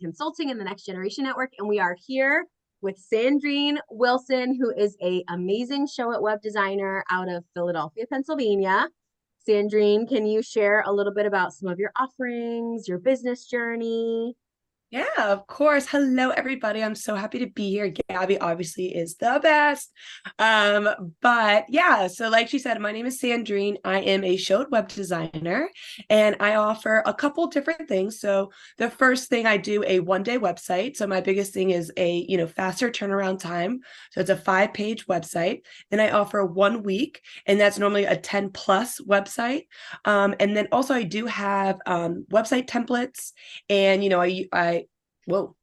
Consulting and the Next Generation Network. And we are here with Sandrine Wilson, who is a amazing Showit Web Designer out of Philadelphia, Pennsylvania. Sandrine, can you share a little bit about some of your offerings, your business journey? Yeah, of course. Hello, everybody. I'm so happy to be here. Gabby obviously is the best. But yeah, so like she said, my name is Sandrine. I am a Showit Web Designer, and I offer a couple different things. So the first thing I do a one-day website. So my biggest thing is a faster turnaround time. So it's a 5-page website. Then I offer 1 week, and that's normally a 10 plus website. And then also I do have website templates, and I whoa,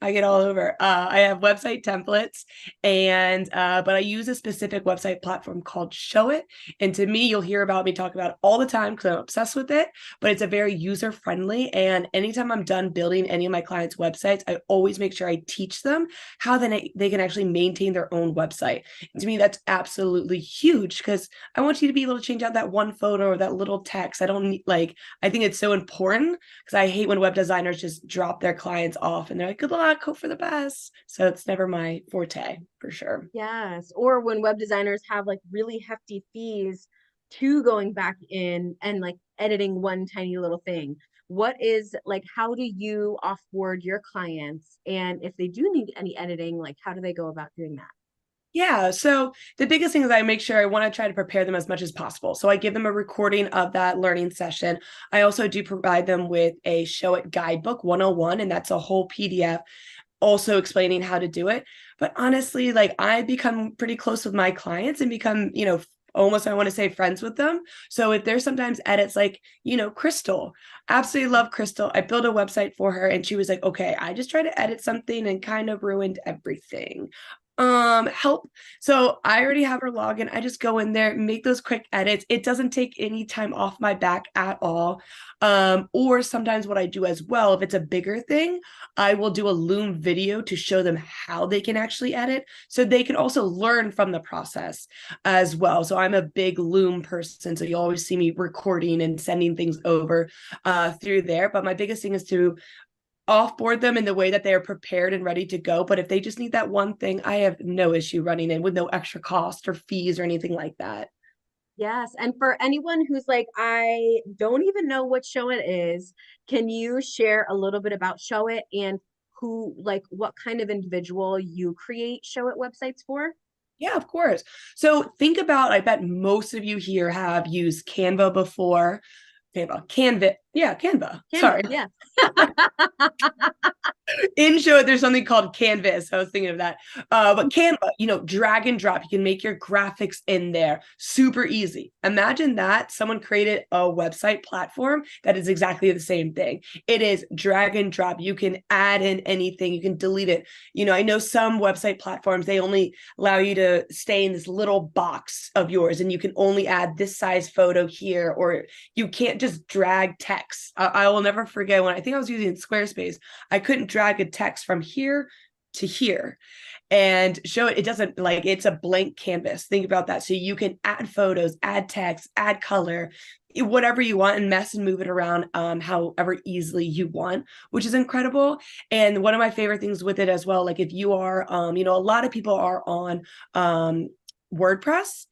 I get all over. I have website templates, and but I use a specific website platform called Showit. And to me, you'll hear about me talk about it all the time because I'm obsessed with it. But it's a very user friendly. And anytime I'm done building any of my clients' websites, I always make sure I teach them how they can actually maintain their own website. And to me, that's absolutely huge because I want you to be able to change out that one photo or that little text. I don't need I think it's so important because I hate when web designers just drop their clients off and they're like, good luck, hope for the best. So it's never my forte for sure. Yes. Or when web designers have like really hefty fees to going back in and like editing one tiny little thing. What is like, how do you offboard your clients? And if they do need any editing, like, how do they go about doing that? Yeah. So the biggest thing is I make sure I want to try to prepare them as much as possible. So I give them a recording of that learning session. I also do provide them with a Show It Guidebook 101, and that's a whole PDF also explaining how to do it. But honestly, like I become pretty close with my clients and become, almost I want to say friends with them. So if there's sometimes edits like, Crystal, absolutely love Crystal. I built a website for her and she was like, okay, I just tried to edit something and kind of ruined everything. Help. So I already have her login. I just go in there, make those quick edits. It doesn't take any time off my back at all. Or sometimes what I do as well, if it's a bigger thing, I will do a Loom video to show them how they can actually edit so they can also learn from the process as well. So I'm a big Loom person. So you always see me recording and sending things over through there. But my biggest thing is to offboard them in the way that they are prepared and ready to go. But if they just need that one thing, I have no issue running in with no extra cost or fees or anything like that. Yes. And for anyone who's like, I don't even know what show it is, can you share a little bit about Show It and who, like, what kind of individual you create Show It websites for? Yeah, of course. So think about, I bet most of you here have used Canva before. Canva. Yeah, Canva. Canva, Sorry. yeah. In Show there's something called Canvas. I was thinking of that. But Canva, drag and drop. You can make your graphics in there. Super easy. Imagine that someone created a website platform that is exactly the same thing. It is drag and drop. You can add in anything. You can delete it. I know some website platforms, they only allow you to stay in this little box of yours and you can only add this size photo here, or you can't just drag text. I will never forget when I think I was using Squarespace. I couldn't drag a text from here to here and show it. It doesn't, like, it's a blank canvas. Think about that. So you can add photos, add text, add color, whatever you want, and mess and move it around however easily you want, which is incredible. And one of my favorite things with it as well, like if you are a lot of people are on WordPress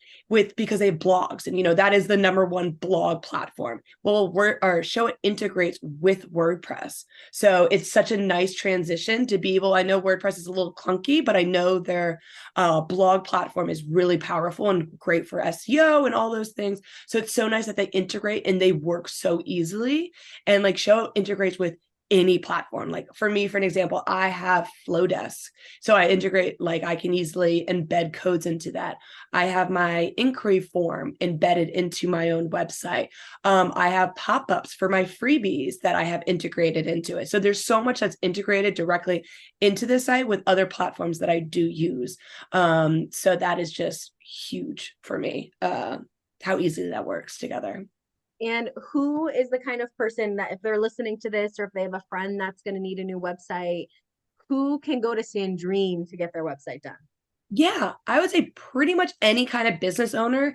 because they have blogs, and that is the number one blog platform. Well, our show, it integrates with WordPress, so it's such a nice transition to be able. I know WordPress is a little clunky, but I know their blog platform is really powerful and great for SEO and all those things. So it's so nice that they integrate and they work so easily. And like Show integrates with any platform. Like for me, for an example, I have Flowdesk. So I integrate, like I can easily embed codes into that. I have my inquiry form embedded into my own website. I have pop-ups for my freebies that I have integrated into it. So there's so much that's integrated directly into the site with other platforms that I do use. So that is just huge for me, how easily that works together. And who is the kind of person that if they're listening to this or if they have a friend that's going to need a new website, who can go to Sandrine to get their website done? Yeah, I would say pretty much any kind of business owner.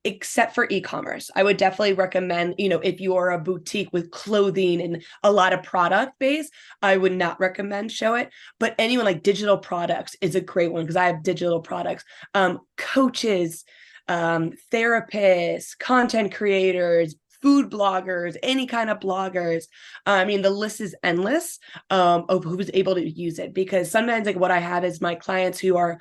except for e-commerce. I would definitely recommend, if you're a boutique with clothing and a lot of product base, I would not recommend Showit. But anyone like digital products is a great one because I have digital products. Coaches, therapists, content creators, food bloggers, any kind of bloggers. I mean, the list is endless of who's able to use it, because sometimes like what I have is my clients who are,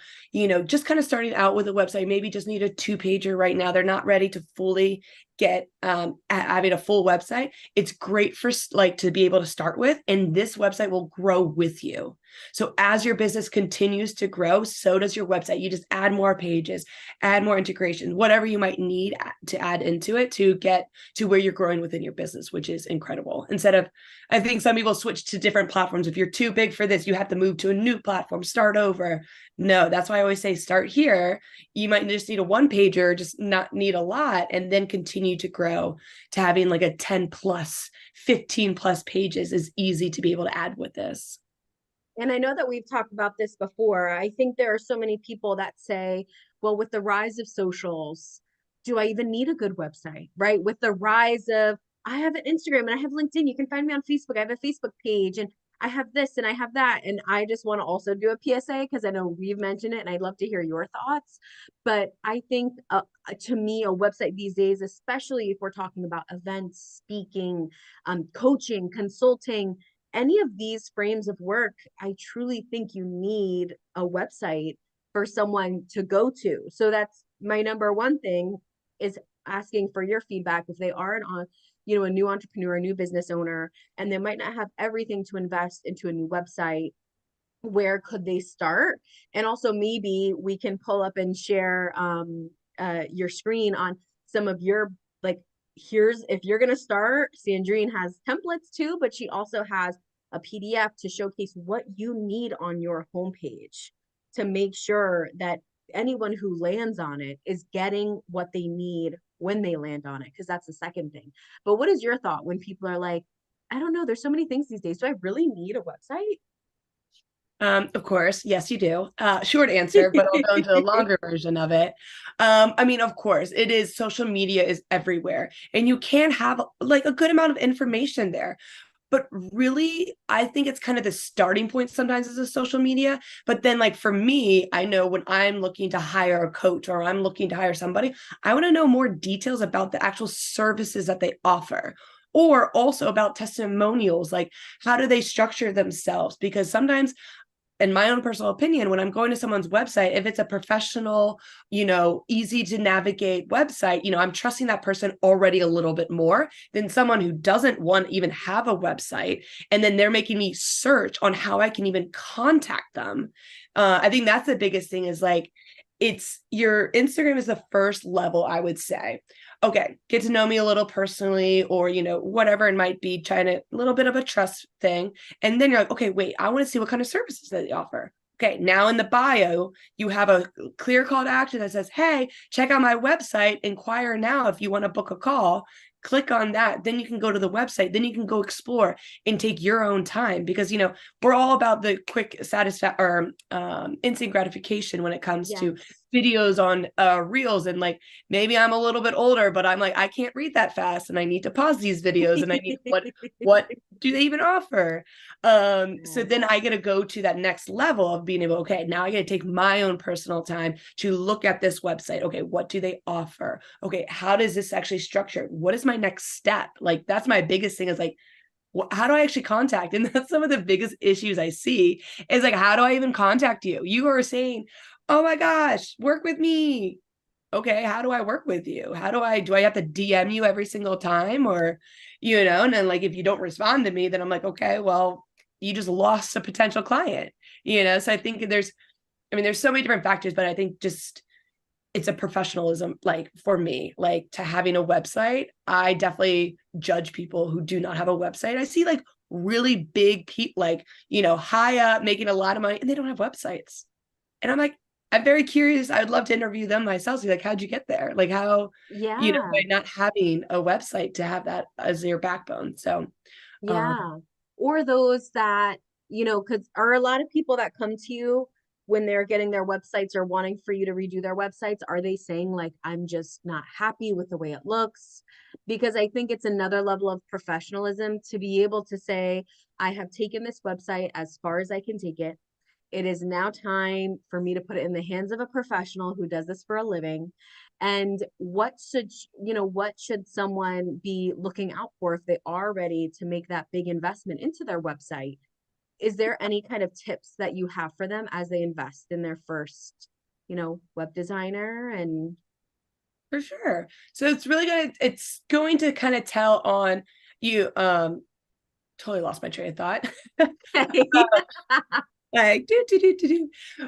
just kind of starting out with a website, maybe just need a 2-pager right now. They're not ready to fully get having a full website. It's great for like to be able to start with, and this website will grow with you. So as your business continues to grow, so does your website. You just add more pages, add more integrations, whatever you might need to add into it to get to where you're growing within your business, which is incredible. Instead of, I think some people switch to different platforms. If you're too big for this, you have to move to a new platform, start over. No, that's why I always say start here. You might just need a 1-pager, just not need a lot, and then continue to grow to having like a 10 plus, 15 plus pages is easy to be able to add with this. And I know that we've talked about this before. I think there are so many people that say, well, with the rise of socials, do I even need a good website? Right? With the rise of, I have an Instagram and I have LinkedIn. You can find me on Facebook. I have a Facebook page and I have this and I have that. And I just want to also do a PSA because I know we've mentioned it and I'd love to hear your thoughts. But I think to me, a website these days, especially if we're talking about events, speaking, coaching, consulting, any of these frames of work, I truly think you need a website for someone to go to. So that's my number one thing, is asking for your feedback if they are a new entrepreneur, a new business owner, and they might not have everything to invest into a new website. Where could they start? And also maybe we can pull up and share your screen on some of your, like, here's, if you're going to start, Sandrine has templates too, but she also has a PDF to showcase what you need on your homepage to make sure that anyone who lands on it is getting what they need when they land on it, because that's the second thing. But what is your thought when people are like, I don't know, there's so many things these days. Do I really need a website? Of course, yes, you do. Short answer, but I'll go into the longer version of it. I mean, of course, it is, social media is everywhere, and you can have like a good amount of information there. But really, I think it's kind of the starting point sometimes is a social media. But then, like for me, I know when I'm looking to hire a coach or I'm looking to hire somebody, I want to know more details about the actual services that they offer. Or also about testimonials, like how do they structure themselves? Because sometimes, in my own personal opinion, when I'm going to someone's website, if it's a professional, easy to navigate website, I'm trusting that person already a little bit more than someone who doesn't want to even have a website. And then they're making me search on how I can even contact them. I think that's the biggest thing, is like, it's your Instagram is the first level, I would say. Okay, get to know me a little personally, or whatever it might be, trying to, a little bit of a trust thing. And then you're like, okay, wait, I want to see what kind of services that they offer. Okay, now in the bio, you have a clear call to action that says, hey, check out my website, inquire now if you want to book a call. Click on that, then you can go to the website, then you can go explore and take your own time, because we're all about the quick satisfaction or instant gratification when it comes Yes. to videos on reels. And like, maybe I'm a little bit older, but I'm like, I can't read that fast and I need to pause these videos, and I need what do they even offer? So then I get to go to that next level of being able, okay, now I get to take my own personal time to look at this website. Okay, what do they offer? Okay, how does this actually structure? What is my next step? Like, that's my biggest thing, is like, how do I actually contact? And that's some of the biggest issues I see, is like, how do I even contact you? You are saying, oh my gosh, work with me. Okay, how do I work with you? Do I have to DM you every single time? Or, and then like, if you don't respond to me, then I'm like, okay, well, you just lost a potential client, So I think there's so many different factors, but I think just it's a professionalism, like for me, like to having a website. I definitely judge people who do not have a website. I see like really big people, like, high up, making a lot of money, and they don't have websites. And I'm like, I'm very curious. I would love to interview them myself. So like, how'd you get there? Like how, Yeah. by not having a website to have that as your backbone. So, um, Yeah. Or those that, because are a lot of people that come to you when they're getting their websites or wanting for you to redo their websites, are they saying like, I'm just not happy with the way it looks? Because I think it's another level of professionalism to be able to say, I have taken this website as far as I can take it. It is now time for me to put it in the hands of a professional who does this for a living. And what should someone be looking out for if they are ready to make that big investment into their website? Is there any kind of tips that you have for them as they invest in their first, web designer? And For sure. So it's going to kind of tell on you. Totally lost my train of thought. Like do.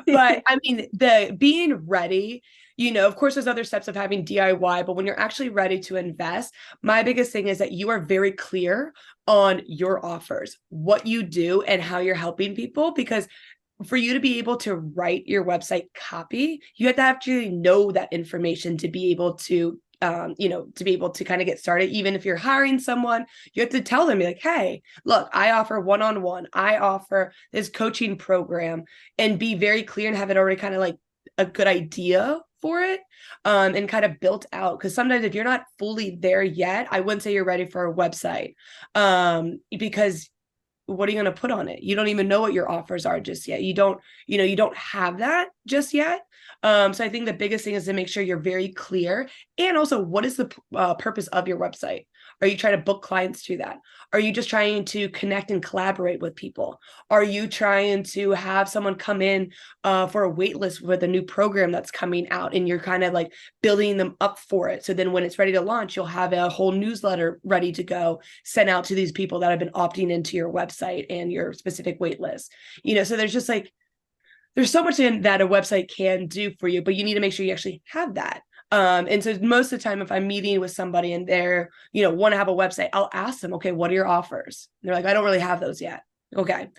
But I mean, the being ready, of course, there's other steps of having DIY, but when you're actually ready to invest, my biggest thing is that you are very clear on your offers, what you do, and how you're helping people. Because for you to be able to write your website copy, you have to actually know that information to be able to to be able to kind of get started. Even if you're hiring someone, you have to tell them, like, hey, look, I offer one-on-one, I offer this coaching program, and be very clear and have it already kind of like a good idea for it, and kind of built out. Because sometimes if you're not fully there yet, I wouldn't say you're ready for a website, because what are you going to put on it? You don't even know what your offers are just yet. You don't have that just yet. So I think the biggest thing is to make sure you're very clear. And also, what is the purpose of your website? Are you trying to book clients to that? Are you just trying to connect and collaborate with people? Are you trying to have someone come in for a wait list with a new program that's coming out, and you're kind of like building them up for it? So then when it's ready to launch, you'll have a whole newsletter ready to go, sent out to these people that have been opting into your website and your specific wait list. So there's just like, there's so much in that a website can do for you, but you need to make sure you actually have that. And so most of the time, if I'm meeting with somebody and they're, want to have a website, I'll ask them, okay, what are your offers? And they're like, I don't really have those yet. Okay.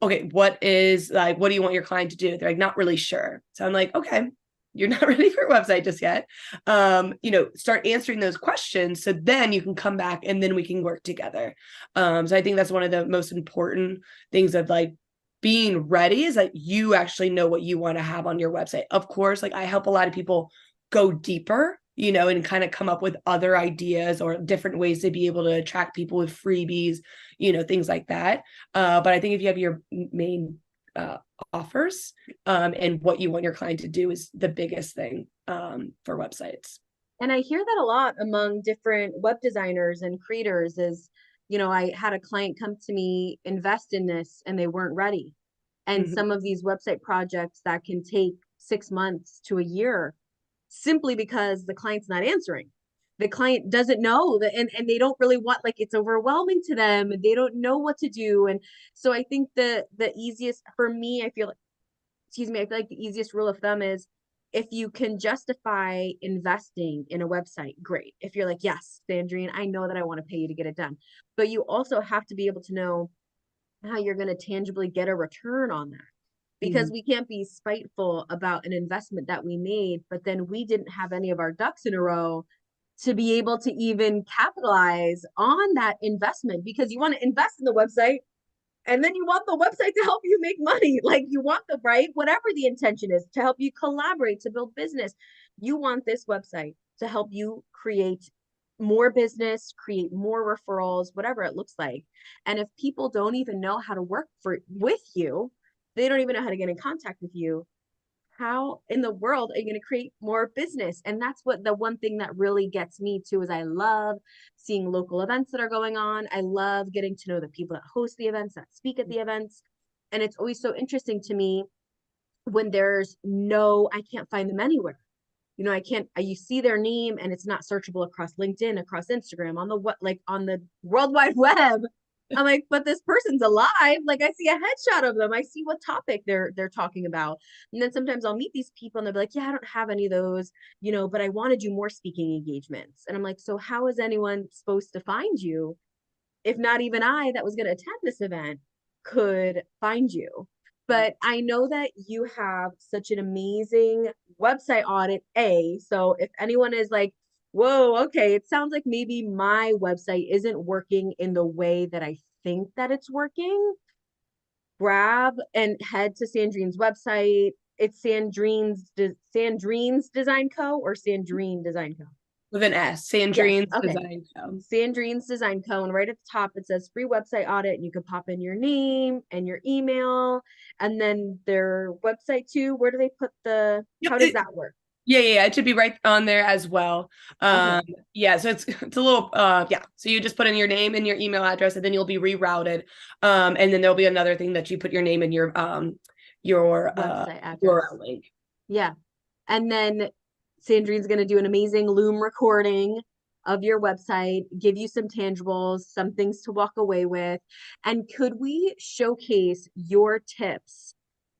What do you want your client to do? They're like, not really sure. So I'm like, okay, you're not ready for a website just yet. Start answering those questions, so then you can come back and then we can work together. So I think that's one of the most important things of like being ready, is that you actually know what you want to have on your website. Of course, like I help a lot of people go deeper, and kind of come up with other ideas or different ways to be able to attract people with freebies, things like that. But I think if you have your main offers, and what you want your client to do is the biggest thing for websites. And I hear that a lot among different web designers and creators is, I had a client come to me, invest in this, and they weren't ready. And Mm-hmm. some of these website projects that can take 6 months to a year simply because the client's not answering. The client doesn't know that, and they don't really want, like, it's overwhelming to them and they don't know what to do. And so I think the easiest for me, I feel like, excuse me, I feel like the easiest rule of thumb is, if you can justify investing in a website, great. If you're like, yes, Sandrine, I know that I want to pay you to get it done. But you also have to be able to know how you're going to tangibly get a return on that. Mm-hmm. Because we can't be spiteful about an investment that we made, but then we didn't have any of our ducks in a row to be able to even capitalize on that investment, because you want to invest in the website and then you want the website to help you make money. Like, you want the right, whatever the intention is, to help you collaborate, to build business. You want this website to help you create more business, create more referrals, whatever it looks like. And if people don't even know how to work with you, they don't even know how to get in contact with you, how in the world are you going to create more business? And that's what the one thing that really gets me too, is I love seeing local events that are going on. I love getting to know the people that host the events, that speak at the events. And it's always so interesting to me when I can't find them anywhere. I can't, you see their name and it's not searchable across LinkedIn, across Instagram, on the World Wide Web. I'm like, but this person's alive. Like, I see a headshot of them. I see what topic they're talking about. And then sometimes I'll meet these people and they'll be like, yeah, I don't have any of those, but I want to do more speaking engagements. And I'm like, so how is anyone supposed to find you if not even I, that was going to attend this event, could find you? But I know that you have such an amazing website audit. So if anyone is like, whoa, okay, it sounds like maybe my website isn't working in the way that I think that it's working, grab and head to Sandrine's website. It's Sandrine's Design Co. or Sandrine Design Co. With an S, Yes. Sandrine's Okay. Design Co. Sandrine's Design Co. And right at the top, it says free website audit. And you can pop in your name and your email and then their website too. Where do they put Yep. how does that work? Yeah, it should be right on there as well. Okay. Yeah, so it's a little yeah. So you just put in your name and your email address, and then you'll be rerouted. And then there'll be another thing that you put your name and your Website address. URL link. Yeah. And then Sandrine's going to do an amazing Loom recording of your website, give you some tangibles, some things to walk away with. And could we showcase your tips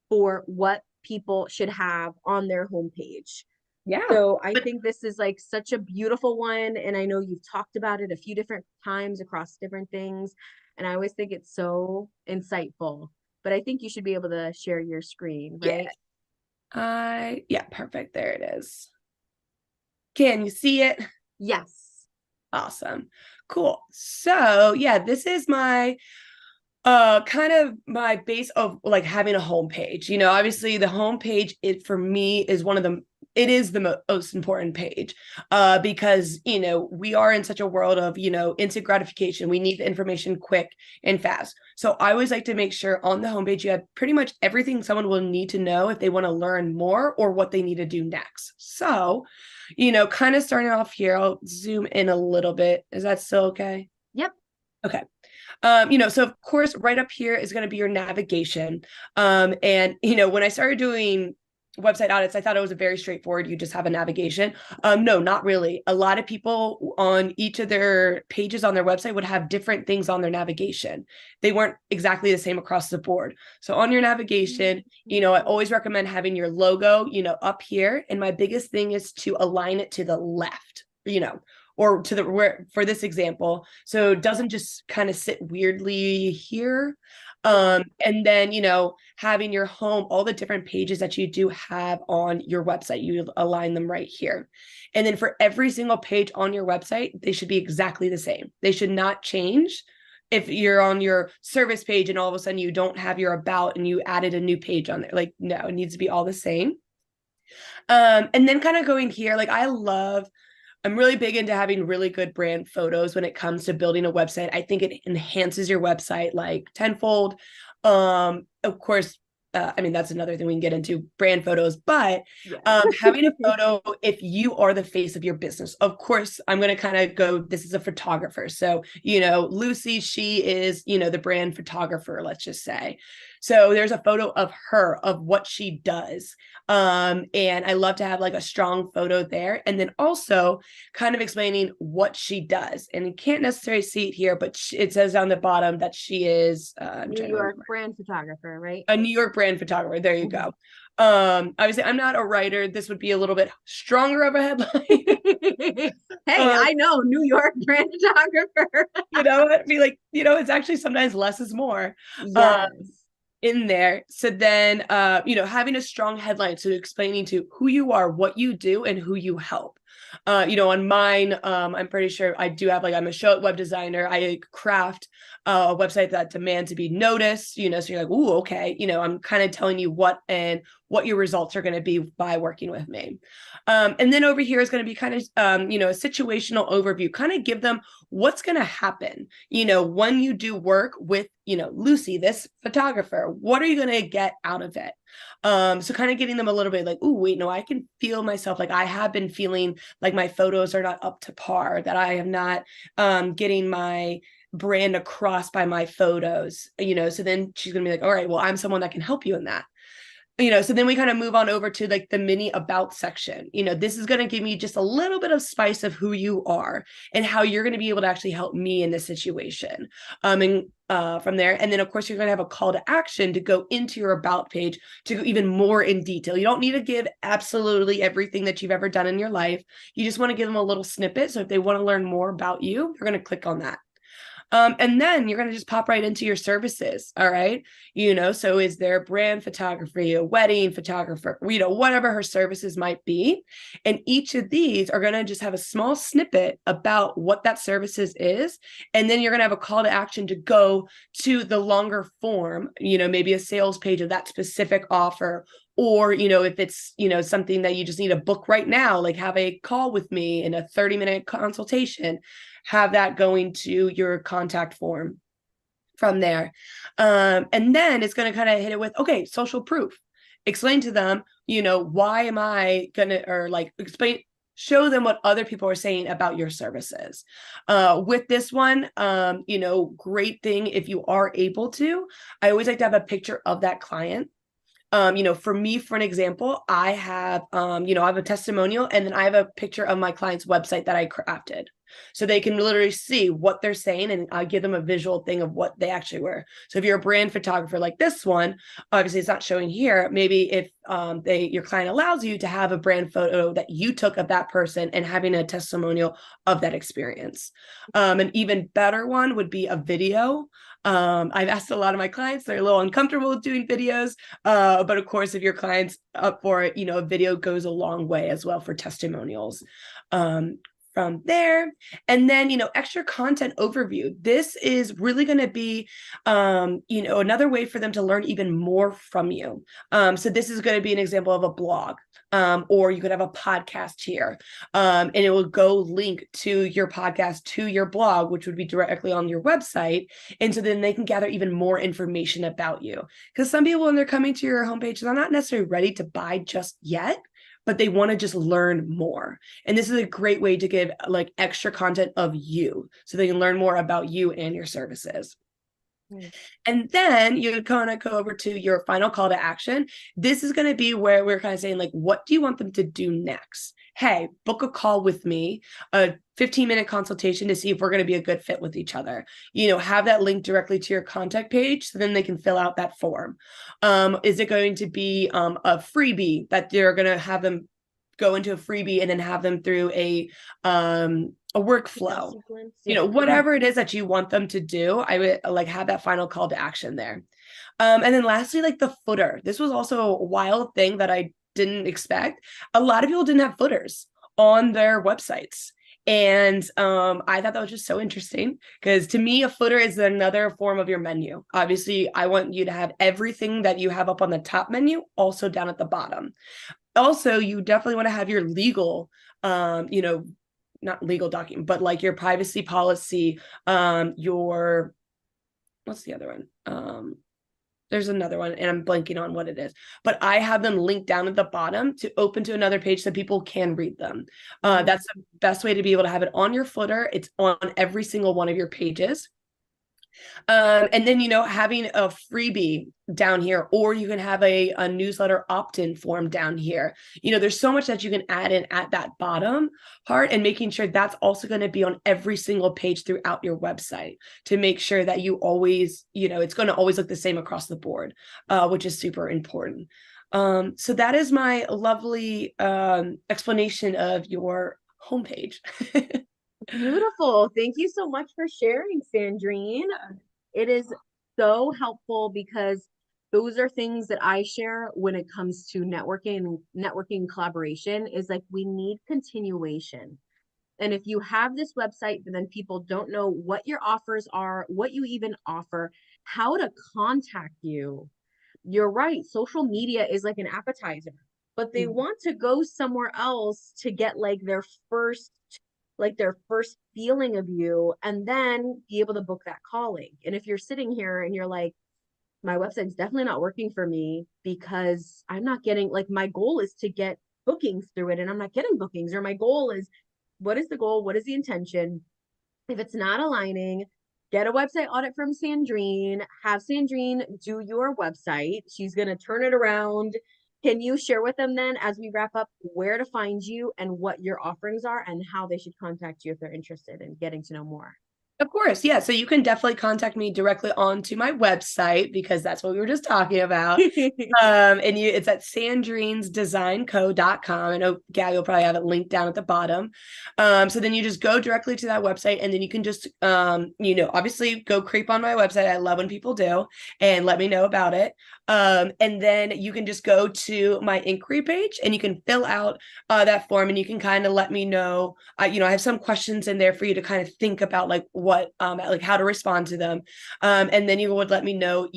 for what people should have on their homepage? Yeah. So I think this is like such a beautiful one. And I know you've talked about it a few different times across different things. And I always think it's so insightful. But I think you should be able to share your screen, Yeah. right? Yeah, perfect. There it is. Can you see it? Yes. Awesome. Cool. So yeah, this is my kind of my base of like having a homepage. Obviously the homepage, it for me is one of the it is the most important page, because we are in such a world of instant gratification. We need the information quick and fast. So I always like to make sure on the homepage you have pretty much everything someone will need to know if they want to learn more or what they need to do next. So kind of starting off here, I'll zoom in a little bit. Is that still okay? Yep. Okay. So of course, right up here is going to be your navigation. And when I started doing website audits, I thought it was a very straightforward. You just have a navigation. No, not really. A lot of people on each of their pages on their website would have different things on their navigation. They weren't exactly the same across the board. So on your navigation, I always recommend having your logo, up here. And my biggest thing is to align it to the left, or to the where for this example, so it doesn't just kind of sit weirdly here. And then having your home, all the different pages that you do have on your website, you align them right here. And then for every single page on your website, they should be exactly the same. They should not change. If you're on your service page and all of a sudden you don't have your about and you added a new page on there, like, no, it needs to be all the same. And then kind of going here, like I'm really big into having really good brand photos when it comes to building a website. I think it enhances your website like tenfold. Of course, I mean, that's another thing we can get into, brand photos, but having a photo, if you are the face of your business, of course, I'm going to kind of go, this is a photographer. So, Lucy, she is, the brand photographer, let's just say. So there's a photo of her, of what she does. And I love to have like a strong photo there. And then also kind of explaining what she does. And you can't necessarily see it here, but it says down the bottom that she is New York brand photographer, right? A New York brand photographer. There you go. Obviously I'm not a writer. This would be a little bit stronger of a headline. Hey, I know, New York brand photographer. It'd be like, it's actually sometimes less is more. Yes. In there. So then, having a strong headline, so explaining to who you are, what you do, and who you help. On mine, I'm pretty sure I do have I'm a Showit Web Designer. I craft a website that demands to be noticed, so you're like, ooh, okay. I'm kind of telling you what your results are going to be by working with me. And then over here is going to be kind of, a situational overview, kind of give them what's going to happen, when you do work with, Lucy, this photographer, what are you going to get out of it? So kind of getting them a little bit like, oh, wait, no, I can feel myself. Like I have been feeling like my photos are not up to par, that I am not getting my brand across by my photos, so then she's going to be like, all right, well, I'm someone that can help you in that. So then we kind of move on over to like the mini about section. This is going to give me just a little bit of spice of who you are and how you're going to be able to actually help me in this situation. And from there, and then of course you're going to have a call to action to go into your about page to go even more in detail. You don't need to give absolutely everything that you've ever done in your life. You just want to give them a little snippet. So if they want to learn more about you, they're going to click on that. And then you're going to just pop right into your services. All right. So is there brand photography, a wedding photographer, whatever her services might be. And each of these are going to just have a small snippet about what that services is. And then you're going to have a call to action to go to the longer form, maybe a sales page of that specific offer. Or, if it's, something that you just need a book right now, like have a call with me in a 30-minute consultation, have that going to your contact form from there. And then it's going to kind of hit it with, okay, social proof. Explain to them, why am I going to, or like explain, show them what other people are saying about your services. With this one, great thing if you are able to, I always like to have a picture of that client. For me, for an example, I have, I have a testimonial and then I have a picture of my client's website that I crafted. So they can literally see what they're saying and I give them a visual thing of what they actually were. So if you're a brand photographer like this one, obviously it's not showing here. Maybe if your client allows you to have a brand photo that you took of that person and having a testimonial of that experience. An even better one would be a video. I've asked a lot of my clients, they're a little uncomfortable with doing videos. But of course, if your client's up for it, a video goes a long way as well for testimonials. From there, and then extra content overview. This is really going to be another way for them to learn even more from you. So this is going to be an example of a blog, or you could have a podcast here, and it will go link to your podcast to your blog, which would be directly on your website. And so then they can gather even more information about you, because some people, when they're coming to your homepage, they're not necessarily ready to buy just yet, but they want to just learn more. And this is a great way to give like extra content of you so they can learn more about you and your services. And then you kind of go over to your final call to action. This is going to be where we're kind of saying, like, what do you want them to do next? Hey, book a call with me, a 15-minute consultation to see if we're going to be a good fit with each other. Have that link directly to your contact page so then they can fill out that form. Is it going to be a freebie that they're going to have them go into a freebie and then have them through a workflow, whatever it is that you want them to do, I would like have that final call to action there. And then lastly, like the footer. This was also a wild thing that I didn't expect. A lot of people didn't have footers on their websites. And I thought that was just so interesting because to me, a footer is another form of your menu. Obviously, I want you to have everything that you have up on the top menu also down at the bottom. Also, you definitely want to have your legal, not legal document, but like your privacy policy, your, what's the other one? There's another one and I'm blanking on what it is, but I have them linked down at the bottom to open to another page so people can read them. That's the best way to be able to have it on your footer. It's on every single one of your pages. And then, having a freebie down here, or you can have a newsletter opt-in form down here. There's so much that you can add in at that bottom part and making sure that's also going to be on every single page throughout your website to make sure that you always, it's going to always look the same across the board, which is super important. So that is my lovely explanation of your homepage. Beautiful. Thank you so much for sharing, Sandrine. It is so helpful because those are things that I share when it comes to networking collaboration is like we need continuation. And if you have this website, but then people don't know what your offers are, what you even offer, how to contact you, you're right. Social media is like an appetizer, but they want to go somewhere else to get their first feeling of you and then be able to book that calling. And if you're sitting here and you're like, my website's definitely not working for me because I'm not getting, like, my goal is to get bookings through it and I'm not getting bookings, or my goal is, what is the goal? What is the intention? If it's not aligning, get a website audit from Sandrine, have Sandrine do your website. She's going to turn it around. Can you share with them then, as we wrap up, where to find you and what your offerings are and how they should contact you if they're interested in getting to know more? Of course, yeah. So you can definitely contact me directly onto my website because that's what we were just talking about. And it's at sandrinesdesignco.com. I know Gal, you'll probably have it linked down at the bottom. So then you just go directly to that website, and then you can just obviously go creep on my website. I love when people do, and let me know about it. And then you can just go to my inquiry page and you can fill out that form, and you can kind of let me know. I have some questions in there for you to kind of think about, like what, like how to respond to them. And then you would let me know,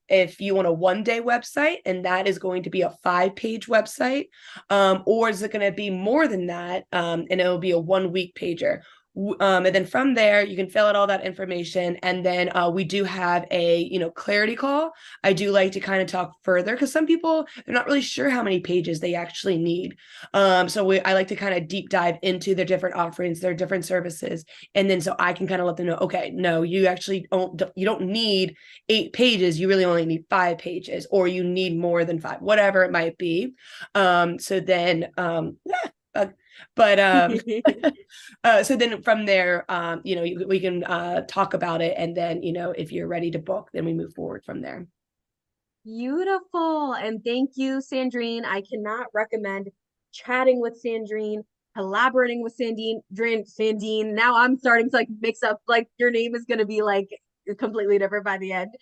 if you want a 1 day website, and that is going to be a 5 page website, or is it going to be more than that, and it will be a 1 week pager. And then from there, you can fill out all that information. And then we do have a, clarity call. I do like to kind of talk further because some people, they're not really sure how many pages they actually need. I like to kind of deep dive into their different offerings, their different services. And then so I can kind of let them know, okay, no, you don't need 8 pages. You really only need 5 pages, or you need more than five, whatever it might be. Yeah. But so then from there, we can talk about it, and then if you're ready to book, then we move forward from there. Beautiful. And thank you, Sandrine. I cannot recommend chatting with Sandrine, collaborating with Sandine. Now I'm starting to like mix up, like your name is going to be like completely different by the end.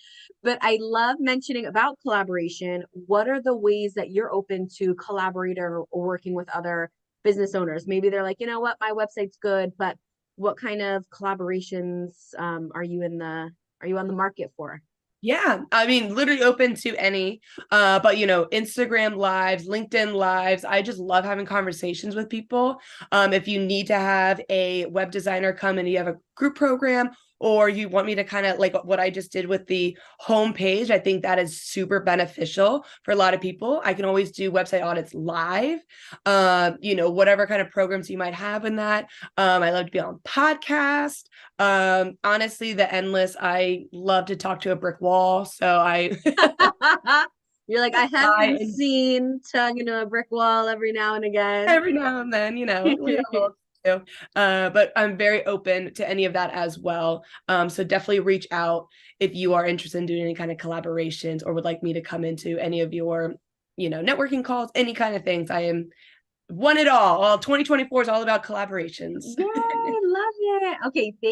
But I love mentioning about collaboration. What are the ways that you're open to collaborating or working with other business owners? Maybe they're like, you know what, my website's good, but what kind of collaborations are you on the market for? Yeah, I mean, literally open to any. But Instagram lives, LinkedIn lives. I just love having conversations with people. If you need to have a web designer come and you have a group program, or you want me to kind of like what I just did with the homepage, I think that is super beneficial for a lot of people. I can always do website audits live. Whatever kind of programs you might have in that. I love to be on podcast. Honestly, the endless. I love to talk to a brick wall, so I You're like, I have been I seen tongue into a brick wall every now and again. every now and then, we all do. But I'm very open to any of that as well. So definitely reach out if you are interested in doing any kind of collaborations, or would like me to come into any of your, networking calls, any kind of things. I am one it all. 2024 is all about collaborations. Yay, love it. Okay,